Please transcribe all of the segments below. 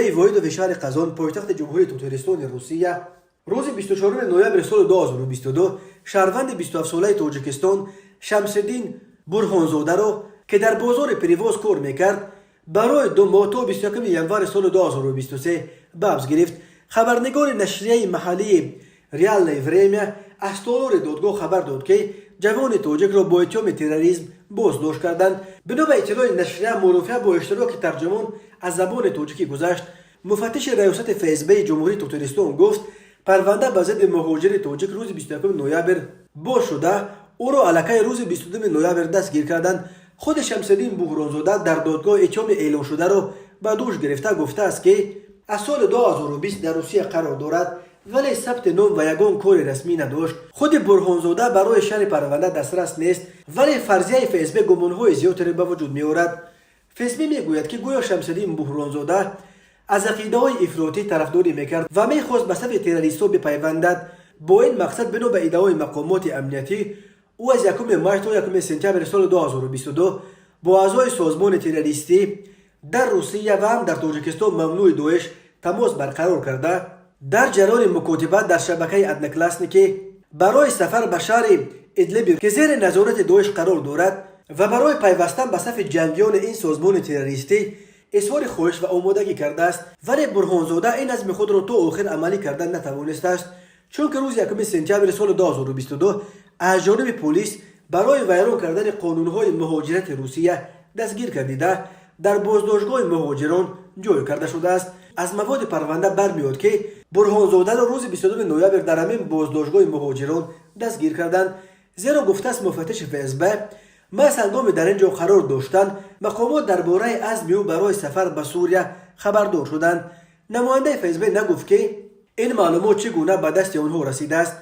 محله واحد و شهر قزان پایتخت جمهوری تاتاریستان روسیه روز 24 نوامبر سال 2022 شهروند 27 ساله تاجیکستان شمس‌الدین برهانزاده را که در بازار پریواز کار میکرد برای 2 ماه تا 21 ینور سال 2023 به حبس گرفت. خبرنگار نشریه محلی ریال وریمیا از تالار دادگاه خبر داد که جوان تاجیک را با اتهام تروریسم بازداشت کردند. بنا به اطلاع نشریه مرافعه با اشتراک ترجمان از زبان تاجیکی گذشت. مفتش ریاست فسب جمهوری تاتاریستان گفت پرونده به ضد مهاجر تاجیک روز 21 نوامبر باز شده او را علاقه روز 22 نوامبر دستگیر کردند. خود شمس‌الدین برهانزاده در دادگاه اتهام اعلام شده را به دوش گرفته گفته است که از سال 2020 در روسیه قرار دارد ولی ثبت نام و یگان کار رسمی نداشت. خود برهانزاده برای شرح پرونده دسترس نیست ولی فرضیه فسب گمانهای زیادی را به وجود می‌آورد. فسب میگوید که گویا شمس‌الدین برهانزاده از عقیده‌های افراطی طرفداری میکرد و میخواست به صف تروریست‌ها بپیوندد. با این مقصد بنا به ادعای مقامات امنیتی او از 1 مارس تا 1 سپتامبر سال 2022 با اعضای سازمان تروریستی در روسیه و هم در تاجیکستان ممنوع داعش تماس برقرار کرده. در جریان مکاتبات در شبکه ادنکلاسنیکی برای سفر به شهر ادلب که زیر نظارت داعش قرار دارد و برای پیوستن به صف جنگیان این سازمان تروریستی اظهار خواهش و آمادگی کرده است، ولی برهانزاده این عزم خود را تا آخر عملی کردن نتوانسته است، چون که روز 1 سپتامبر سال 2022 از جانب پلیس برای ویران کردن قانون‌های مهاجرت روسیه دستگیر گردیده در بازداشتگاه مهاجران جای کرده شده است. از مواد پرونده برمیاد که برهانزاده را روز 22 نوامبر در همین بازداشتگاه مهاجران دستگیر کردند، زیرا گفته است مفتش فسب محض هنگام در اینجا قرار داشتند مقامات درباره عزم او برای سفر به سوریه خبردار شدند. نماینده فسب نگفت که این معلومات چگونه به دست آنها رسیده است،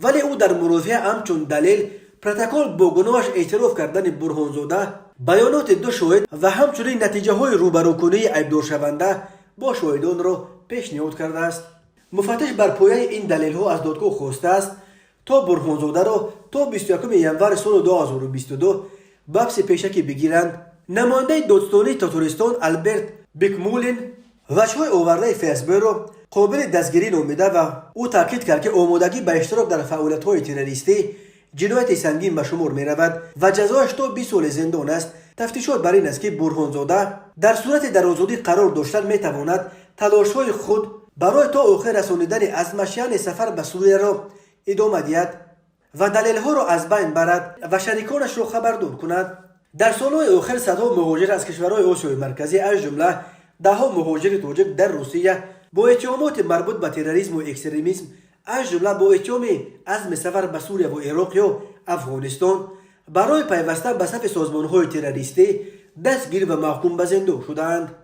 ولی او در مرافعه همچون دلیل پروتکل با گناهش اعتراف کردن برهانزاده، بیانات 2 شاهد و همچنین نتیجه های روبروکنی عیبدار شونده با شاهدان را پیشنهاد کرده است. مفتش بر پایه این دلیل ها از دادگاه خواسته است تا برهانزاده را تا 21 ینور سال 2022 به حبس پیشکی بگیرند. نماینده دادستانی تاتاریستان آلبرت بیکمولین وجه آورده فسب را قابل دستگیری نامیده و او تاکید کرد که آمادگی به اشتراک در فعالیت‌های تروریستی جنایت سنگین به شمار می‌رود و جزایش تا 20 سال زندان است. تفتیشات بر این است که برهانزاده در صورت در آزادی قرار داشتن می‌تواند تلاش‌های خود برای تا آخر رسانیدن عزمش یعنی سفر به سوریه را ادامه دهد و دلیل‌ها را از بین برد و شریکانش را خبردار کند. در سال‌های آخر صدها مهاجر از کشورهای آسیای مرکزی از جمله ده‌ها مهاجر تاجیک در روسیه با اتهامات مربوط به تروریسم و اکستریمیسم از جمله با اتهام عزم سفر به سوریه و عراق یا افغانستان برای پیوستن به صف سازمان‌های تروریستی دستگیر و محکوم به زندان شدند.